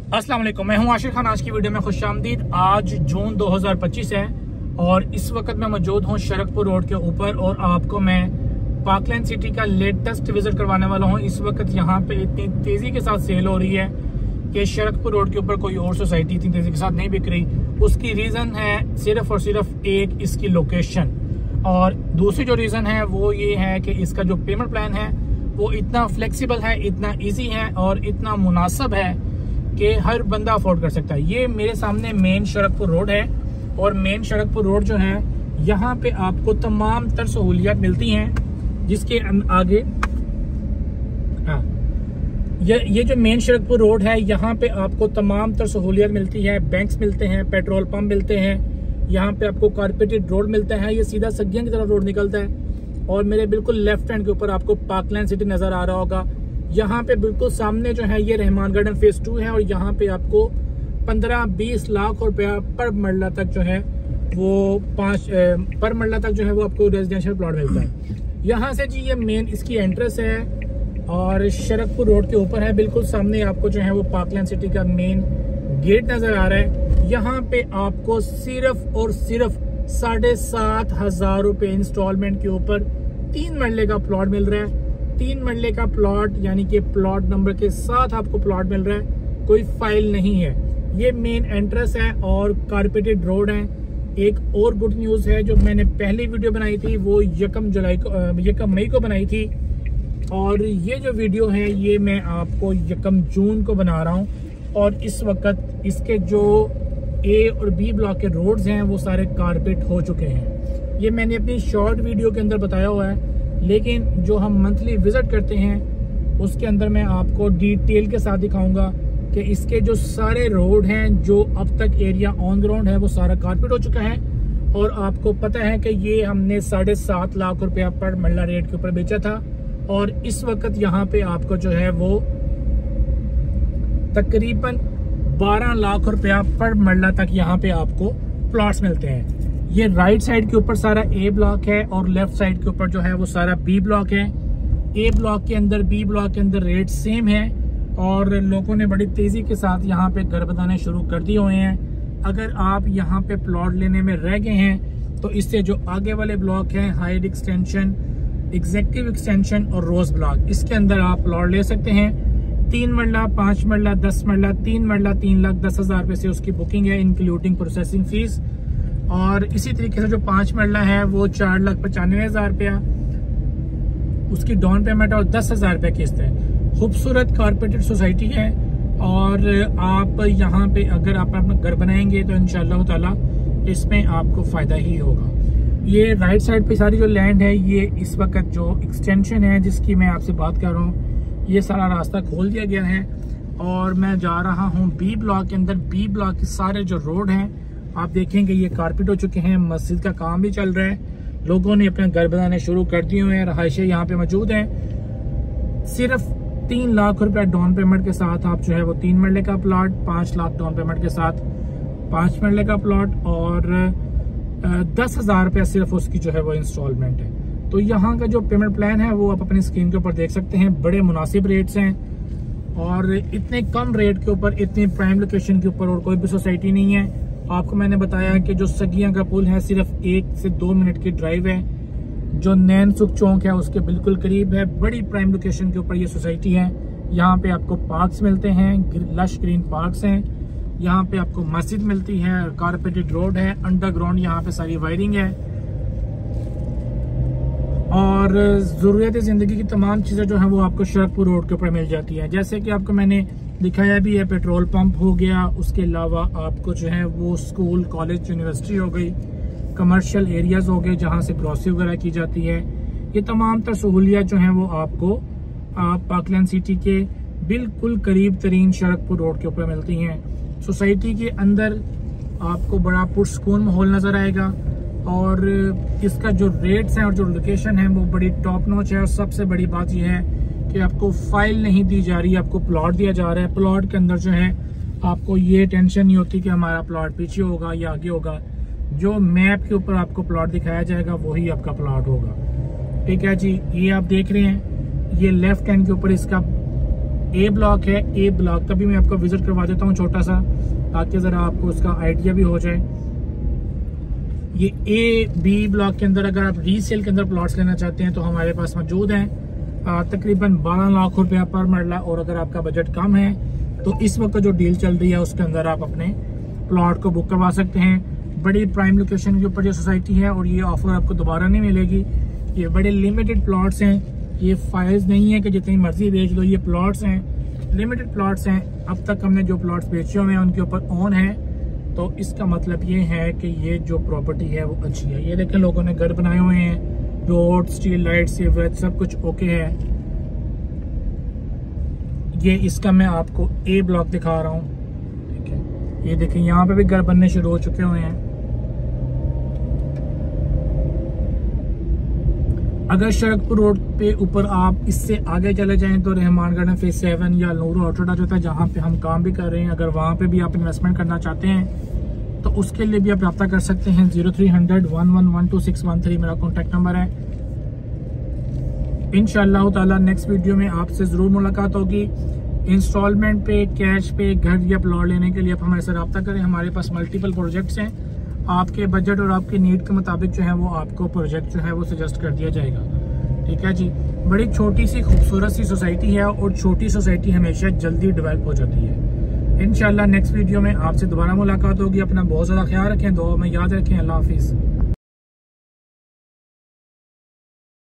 अस्सलाम वालेकुम, मैं हूं आशिर खान। आज की वीडियो में खुशामदीद। आज जून 2025 है और इस वक्त मैं मौजूद हूं शरकपुर रोड के ऊपर और आपको मैं पार्कलैंड सिटी का लेटेस्ट विजिट करवाने वाला हूं। इस वक्त यहां पे इतनी तेजी के साथ सेल हो रही है कि शरकपुर रोड के ऊपर कोई और सोसाइटी इतनी तेजी के साथ नहीं बिक रही। उसकी रीजन है सिर्फ और सिर्फ एक, इसकी लोकेशन, और दूसरी जो रीजन है वो ये है कि इसका जो पेमेंट प्लान है वो इतना फ्लेक्सिबल है, इतना ईजी है और इतना मुनासिब है कि हर बंदा अफोर्ड कर सकता है। ये मेरे सामने मेन शरकपुर रोड है और मेन शरकपुर रोड जो है यहाँ पे आपको तमाम तर सहूलियात मिलती हैं, जिसके आगे ये जो मेन शरकपुर रोड है यहाँ पे आपको तमाम तर सहूलियत मिलती है। बैंक्स मिलते हैं, पेट्रोल पंप मिलते हैं, यहाँ पे आपको कारपेटेड रोड मिलता है। ये सीधा सगियां की तरफ रोड निकलता है और मेरे बिल्कुल लेफ्ट हैंड के ऊपर आपको पार्कलैंड सिटी नजर आ रहा होगा। यहाँ पे बिल्कुल सामने जो है ये रहमान गार्डन फेज 2 है और यहाँ पे आपको 15-20 लाख रुपया पर मरला तक जो है वो पर मरला तक जो है वो आपको रेजिडेंशियल प्लॉट मिलता है। यहाँ से जी ये मेन इसकी एंट्रेंस है और शरकपुर रोड के ऊपर है। बिल्कुल सामने आपको जो है वो पार्कलैंड सिटी का मेन गेट नजर आ रहा है। यहाँ पे आपको सिर्फ और सिर्फ 7,500 रुपए इंस्टॉलमेंट के ऊपर 3 मरले का प्लॉट मिल रहा है। 3 मरले का प्लॉट यानी कि प्लॉट नंबर के साथ आपको प्लॉट मिल रहा है, कोई फाइल नहीं है। ये मेन एंट्रेंस है और कारपेटेड रोड है। एक और गुड न्यूज है, जो मैंने पहली वीडियो बनाई थी वो 1 मई को बनाई थी और ये जो वीडियो है ये मैं आपको 1 जून को बना रहा हूँ। और इस वक्त इसके जो ए और बी ब्लॉक के रोड्स हैं वो सारे कारपेट हो चुके हैं। ये मैंने अपनी शॉर्ट वीडियो के अंदर बताया हुआ है, लेकिन जो हम मंथली विजिट करते हैं उसके अंदर मैं आपको डिटेल के साथ दिखाऊंगा कि इसके जो सारे रोड हैं, जो अब तक एरिया ऑन ग्राउंड है वो सारा कारपेट हो चुका है। और आपको पता है कि ये हमने 7.5 लाख रुपया पर मरला रेट के ऊपर बेचा था और इस वक्त यहाँ पे आपको जो है वो तकरीबन 12 लाख रुपया पर मरला तक यहाँ पे आपको प्लॉट्स मिलते हैं। ये राइट साइड के ऊपर सारा ए ब्लॉक है और लेफ्ट साइड के ऊपर जो है वो सारा बी ब्लॉक है। ए ब्लॉक के अंदर, बी ब्लॉक के अंदर रेट सेम है और लोगों ने बड़ी तेजी के साथ यहाँ पे घर बनाने शुरू कर दिए हुए हैं। अगर आप यहाँ पे प्लॉट लेने में रह गए हैं तो इससे जो आगे वाले ब्लॉक हैं, हाइट एक्सटेंशन, एग्जेक्टिव एक्सटेंशन और रोज ब्लॉक, इसके अंदर आप प्लॉट ले सकते हैं। 3 मरला, 5 मरला, 10 मरला, 3 मरला 3,10,000 रुपए से उसकी बुकिंग है, इंक्लूडिंग प्रोसेसिंग फीस। और इसी तरीके से जो 5 मरला है वो 4,95,000 रुपया उसकी डाउन पेमेंट और 10,000 रुपया किस्त है। खूबसूरत कारपेटेड सोसाइटी है और आप यहाँ पे अगर आप अपना घर बनाएंगे तो इंशाअल्लाह ताला इसमें आपको फायदा ही होगा। ये राइट साइड पे सारी जो लैंड है, ये इस वक्त जो एक्सटेंशन है जिसकी मैं आपसे बात कर रहा हूँ, ये सारा रास्ता खोल दिया गया है और मैं जा रहा हूँ बी ब्लॉक के अंदर। बी ब्लॉक के सारे जो रोड हैं आप देखेंगे ये कारपेट हो चुके हैं। मस्जिद का काम भी चल रहा है, लोगों ने अपने घर बनाने शुरू कर दिए हुए हैं, रहायशें यहाँ पे मौजूद हैं। सिर्फ 3 लाख रुपया डाउन पेमेंट के साथ आप जो है वो 3 मरले का प्लॉट, 5 लाख डाउन पेमेंट के साथ 5 मरले का प्लॉट और 10,000 रुपया सिर्फ उसकी जो है वो इंस्टॉलमेंट है। तो यहाँ का जो पेमेंट प्लान है वो आप अपनी स्क्रीन के ऊपर देख सकते हैं। बड़े मुनासिब रेट्स हैं और इतने कम रेट के ऊपर, इतनी प्राइम लोकेशन के ऊपर और कोई भी सोसाइटी नहीं है। आपको मैंने बताया कि जो सगियां का पुल है सिर्फ 1 से 2 मिनट की ड्राइव है, जो नैन सुख चौक है उसके बिल्कुल करीब है। बड़ी प्राइम लोकेशन के ऊपर ये सोसाइटी है। यहाँ पे आपको पार्क्स मिलते हैं, लश ग्रीन पार्क्स हैं। यहाँ पे आपको मस्जिद मिलती है, कारपेटेड रोड है, अंडरग्राउंड यहाँ पे सारी वायरिंग है और जरूरत जिंदगी की तमाम चीजें जो है वो आपको शरकपुर रोड के ऊपर मिल जाती है। जैसे कि आपको मैंने दिखाया भी है, पेट्रोल पंप हो गया, उसके अलावा आपको जो है वो स्कूल, कॉलेज, यूनिवर्सिटी हो गई, कमर्शियल एरियाज हो गए जहाँ से ग्रोसरी वगैरह की जाती है। ये तमाम तर सहूलियत जो हैं वो आपको पार्कलैंड सिटी के बिल्कुल करीब तरीन शरकपुर रोड के ऊपर मिलती हैं। सोसाइटी के अंदर आपको बड़ा पुरसकून माहौल नजर आएगा और इसका जो रेट्स हैं और जो लोकेशन है वो बड़ी टॉप नॉच है। और सबसे बड़ी बात यह है कि आपको फाइल नहीं दी जा रही, आपको प्लॉट दिया जा रहा है। प्लॉट के अंदर जो है आपको ये टेंशन नहीं होती कि हमारा प्लॉट पीछे होगा या आगे होगा। जो मैप के ऊपर आपको प्लॉट दिखाया जाएगा वही आपका प्लॉट होगा। ठीक है जी, ये आप देख रहे हैं, ये लेफ्ट हैंड के ऊपर इसका ए ब्लॉक है। ए ब्लॉक का भी मैं आपको विजिट करवा देता हूँ छोटा सा, ताकि ज़रा आपको उसका आइडिया भी हो जाए। ये ए बी ब्लॉक के अंदर अगर आप रीसेल के अंदर प्लॉट्स लेना चाहते हैं तो हमारे पास मौजूद हैं तकरीबन 12 लाख रुपया पर मरला। और अगर आपका बजट कम है तो इस वक्त जो डील चल रही है उसके अंदर आप अपने प्लॉट को बुक करवा सकते हैं। बड़ी प्राइम लोकेशन के ऊपर जो सोसाइटी है, और ये ऑफर आपको दोबारा नहीं मिलेगी। ये बड़े लिमिटेड प्लॉट्स हैं, ये फाइल्स नहीं है कि जितनी मर्जी बेच लो। ये प्लॉट्स हैं, लिमिटेड प्लॉट्स हैं। अब तक हमने जो प्लॉट्स बेचे हुए हैं उनके ऊपर ऑन है, तो इसका मतलब ये है कि ये जो प्रॉपर्टी है वो अच्छी है। ये देखें लोगों ने घर बनाए हुए हैं, रोड, स्ट्रीट लाइट, सीवरेज सब कुछ ओके है। ये इसका मैं आपको ए ब्लॉक दिखा रहा हूँ, ठीक है। ये देखें यहाँ पे भी घर बनने शुरू हो चुके हुए हैं। अगर शरकपुर रोड पे ऊपर आप इससे आगे चले जाएं तो रहमान गार्डन फेज 7 या नूर ऑर्चर्ड आ जाता है, जहाँ पे हम काम भी कर रहे हैं। अगर वहाँ पे भी आप इन्वेस्टमेंट करना चाहते हैं तो उसके लिए भी आप रब्ता कर सकते हैं। 0300 1112 मेरा कॉन्टेक्ट नंबर है। इंशाअल्लाह ताला नेक्स्ट वीडियो में आपसे जरूर मुलाकात होगी। इंस्टॉलमेंट पे, कैश पे घर या प्लॉट लेने के लिए आप हमारे से रब्ता करें। हमारे पास मल्टीपल प्रोजेक्ट्स हैं, आपके बजट और आपकी नीड के मुताबिक जो है वो आपको प्रोजेक्ट जो है वो सजेस्ट कर दिया जाएगा, ठीक है जी। बड़ी छोटी सी खूबसूरत सी सोसाइटी है, और छोटी सोसाइटी हमेशा जल्दी डेवलप हो जाती है। इंशाल्लाह नेक्स्ट वीडियो में आपसे दोबारा मुलाकात होगी। अपना बहुत ज़्यादा ख्याल रखें, दुआ में याद रखें। अल्लाह हाफिज़।